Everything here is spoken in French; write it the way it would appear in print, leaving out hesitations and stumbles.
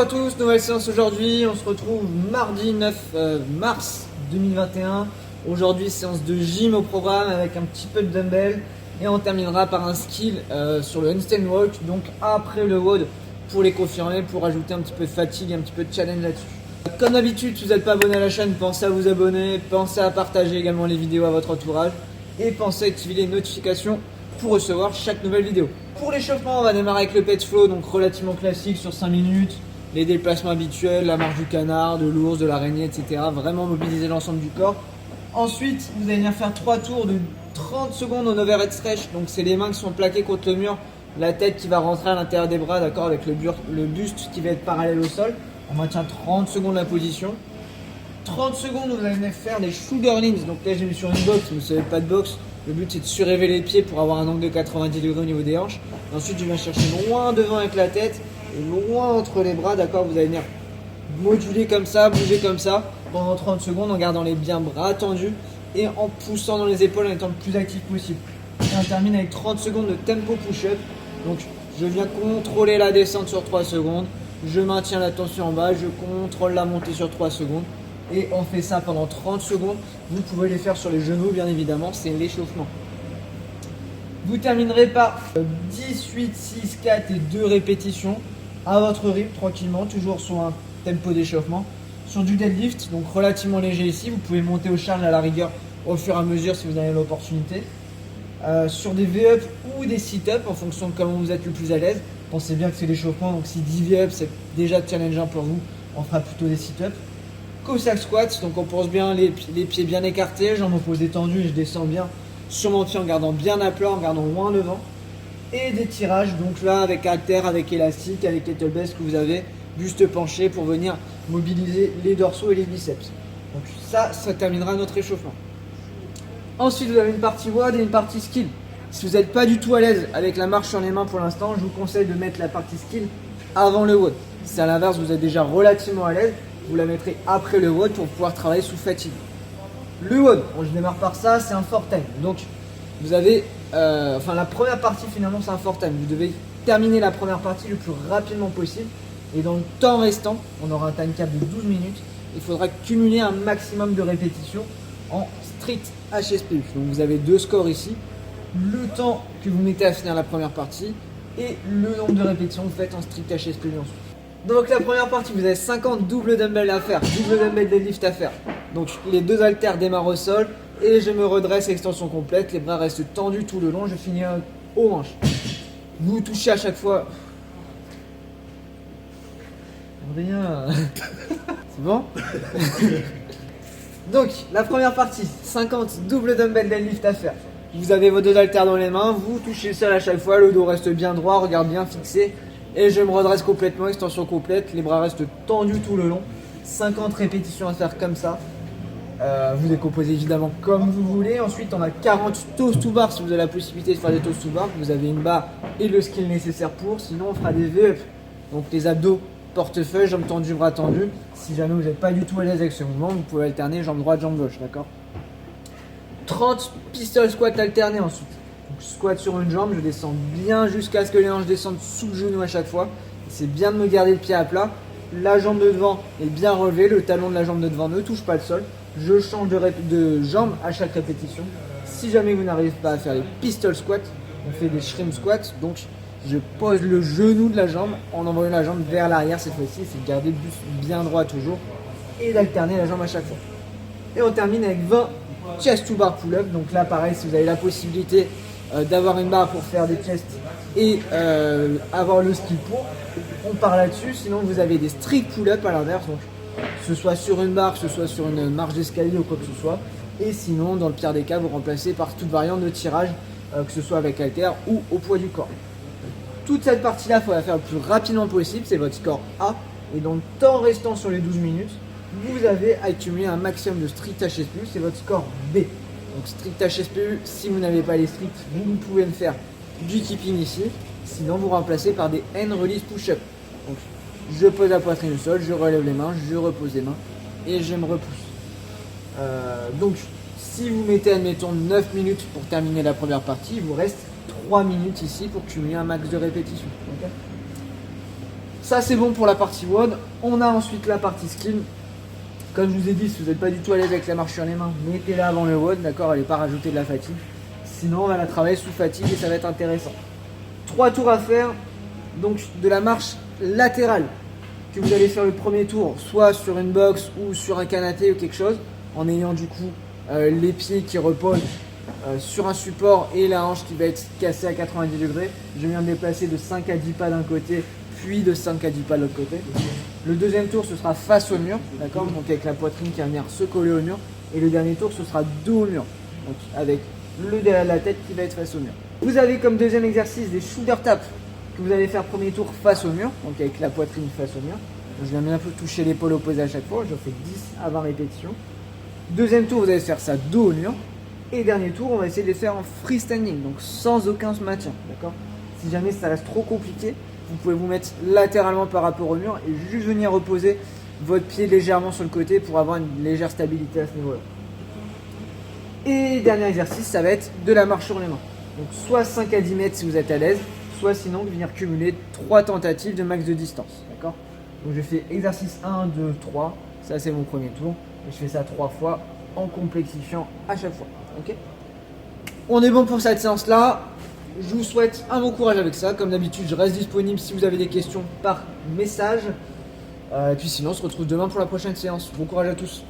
Bonjour à tous, nouvelle séance aujourd'hui. On se retrouve mardi 9 mars 2021. Aujourd'hui, séance de gym au programme avec un petit peu de dumbbell. Et on terminera par un skill sur le handstand walk. Donc après le WOD pour les confirmer, pour ajouter un petit peu de fatigue, un petit peu de challenge là-dessus. Comme d'habitude, si vous n'êtes pas abonné à la chaîne, pensez à vous abonner. Pensez à partager également les vidéos à votre entourage. Et pensez à activer les notifications pour recevoir chaque nouvelle vidéo. Pour l'échauffement, on va démarrer avec le pet flow, donc relativement classique sur 5 minutes. Les déplacements habituels, la marche du canard, de l'ours, de l'araignée, etc. Vraiment mobiliser l'ensemble du corps. Ensuite, vous allez venir faire 3 tours de 30 secondes en overhead stretch. Donc c'est les mains qui sont plaquées contre le mur, la tête qui va rentrer à l'intérieur des bras, d'accord, avec le buste qui va être parallèle au sol. On maintient 30 secondes la position. 30 secondes, vous allez venir faire des shoulder leans. Donc là, j'ai mis sur une box, vous ne savez pas de boxe. Le but c'est de surélever les pieds pour avoir un angle de 90 degrés au niveau des hanches. Ensuite, je viens chercher loin devant avec la tête et loin entre les bras, d'accord. Vous allez venir moduler comme ça, bouger comme ça pendant 30 secondes en gardant les bien bras tendus et en poussant dans les épaules en étant le plus actif possible. Et on termine avec 30 secondes de tempo push-up. Donc, je viens contrôler la descente sur 3 secondes. Je maintiens la tension en bas, je contrôle la montée sur 3 secondes. Et on fait ça pendant 30 secondes. Vous pouvez les faire sur les genoux, bien évidemment, c'est l'échauffement. Vous terminerez par 18, 6, 4 et 2 répétitions à votre rythme, tranquillement, toujours sur un tempo d'échauffement. Sur du deadlift, donc relativement léger ici, vous pouvez monter aux charges à la rigueur au fur et à mesure si vous avez l'opportunité. Sur des V-up ou des sit-up, en fonction de comment vous êtes le plus à l'aise. Pensez bien que c'est l'échauffement, donc si 10 V-up c'est déjà challengeant pour vous, on fera plutôt des sit-up. Cossack squats, donc on pense bien les pieds bien écartés, jambes opposées tendues et je descends bien sur mon pied en gardant bien à plat, en gardant loin devant. Et des tirages, donc là avec haltère, avec élastique, avec kettlebell que vous avez, buste penché pour venir mobiliser les dorsaux et les biceps. Donc ça terminera notre échauffement. Ensuite vous avez une partie WOD et une partie skill. Si vous n'êtes pas du tout à l'aise avec la marche sur les mains pour l'instant, je vous conseille de mettre la partie skill avant le WOD. Si à l'inverse vous êtes déjà relativement à l'aise, vous la mettrez après le WOD pour pouvoir travailler sous fatigue. Le WOD, je démarre par ça, c'est un fort time. Donc vous avez, la première partie finalement c'est un fort time. Vous devez terminer la première partie le plus rapidement possible. Et dans le temps restant, on aura un time cap de 12 minutes. Il faudra cumuler un maximum de répétitions en strict HSPU. Donc vous avez 2 scores ici. Le temps que vous mettez à finir la première partie et le nombre de répétitions que vous faites en strict HSPU ensuite. Donc la première partie, vous avez 50 double dumbbell à faire, double dumbbell deadlift à faire. Donc les 2 haltères démarrent au sol et je me redresse, extension complète, les bras restent tendus tout le long, je finis aux hanches. Vous touchez à chaque fois. Rien. C'est bon? Donc la première partie, 50 double dumbbell deadlift à faire. Vous avez vos 2 haltères dans les mains, vous touchez le sol à chaque fois, le dos reste bien droit, regard bien fixé. Et je me redresse complètement, extension complète, les bras restent tendus tout le long. 50 répétitions à faire comme ça. Vous décomposez évidemment comme vous voulez. Ensuite, on a 40 toast to bar si vous avez la possibilité de faire des toast to bar. Vous avez une barre et le skill nécessaire pour. Sinon, on fera des V-up. Donc les abdos, portefeuille, jambes tendues, bras tendus. Si jamais vous n'êtes pas du tout à l'aise avec ce mouvement, vous pouvez alterner jambe droite, jambe gauche, d'accord? 30 pistol squat alternés ensuite. Donc, squat sur une jambe, je descends bien jusqu'à ce que les hanches descendent sous le genou à chaque fois. C'est bien de me garder le pied à plat. La jambe de devant est bien relevée, le talon de la jambe de devant ne touche pas le sol. Je change de jambe à chaque répétition. Si jamais vous n'arrivez pas à faire les pistol squats, on fait des shrimp squats. Donc je pose le genou de la jambe en envoyant la jambe vers l'arrière cette fois-ci. C'est de garder le buste bien droit toujours et d'alterner la jambe à chaque fois. Et on termine avec 20 chest to bar pull-up. Donc là pareil, si vous avez la possibilité d'avoir une barre pour faire des chests et avoir le skill pour, on part là-dessus. Sinon vous avez des strict pull-up à l'inverse, donc que ce soit sur une barre, que ce soit sur une marche d'escalier ou quoi que ce soit. Et sinon dans le pire des cas vous remplacez par toute variante de tirage, que ce soit avec haltère ou au poids du corps. Toute cette partie là il faut la faire le plus rapidement possible, c'est votre score A. Et dans le temps restant sur les 12 minutes, vous avez accumulé un maximum de strict HSPU, c'est votre score B. Donc strict HSPU, si vous n'avez pas les stricts, vous pouvez me faire du keeping ici. Sinon vous remplacez par des hand release push-up. Donc je pose la poitrine au sol, je relève les mains, je repose les mains et je me repousse. Donc si vous mettez admettons 9 minutes pour terminer la première partie, il vous reste 3 minutes ici pour cumuler un max de répétitions. Okay. Ça c'est bon pour la partie WOD. On a ensuite la partie skill. Comme je vous ai dit, si vous n'êtes pas du tout à l'aise avec la marche sur les mains, mettez-la avant le WOD, d'accord? Allez pas rajouter de la fatigue. Sinon on va la travailler sous fatigue et ça va être intéressant. 3 tours à faire, donc de la marche latérale que vous allez faire le premier tour, soit sur une box ou sur un canapé ou quelque chose, en ayant du coup les pieds qui reposent sur un support et la hanche qui va être cassée à 90 degrés. Je viens de déplacer de 5 à 10 pas d'un côté, puis de 5 à 10 pas de l'autre côté. Le deuxième tour, ce sera face au mur, d'accord? Donc avec la poitrine qui va venir se coller au mur. Et le dernier tour, ce sera dos au mur, donc avec le derrière de la tête qui va être face au mur. Vous avez comme deuxième exercice des shoulder taps que vous allez faire premier tour face au mur, donc avec la poitrine face au mur. Donc je viens bien un peu toucher l'épaule opposée à chaque fois, je fais 10 à 20 répétitions. Deuxième tour, vous allez faire ça dos au mur. Et dernier tour, on va essayer de les faire en freestanding, donc sans aucun maintien, d'accord? Si jamais ça reste trop compliqué, vous pouvez vous mettre latéralement par rapport au mur et juste venir reposer votre pied légèrement sur le côté pour avoir une légère stabilité à ce niveau-là. Et dernier exercice, ça va être de la marche sur les mains. Donc soit 5 à 10 mètres si vous êtes à l'aise, soit sinon de venir cumuler 3 tentatives de max de distance, d'accord? Donc je fais exercice 1, 2, 3, ça c'est mon premier tour, et je fais ça 3 fois en complexifiant à chaque fois, ok? On est bon pour cette séance-là. Je vous souhaite un bon courage avec ça. Comme d'habitude, je reste disponible si vous avez des questions par message. Et puis sinon, on se retrouve demain pour la prochaine séance. Bon courage à tous.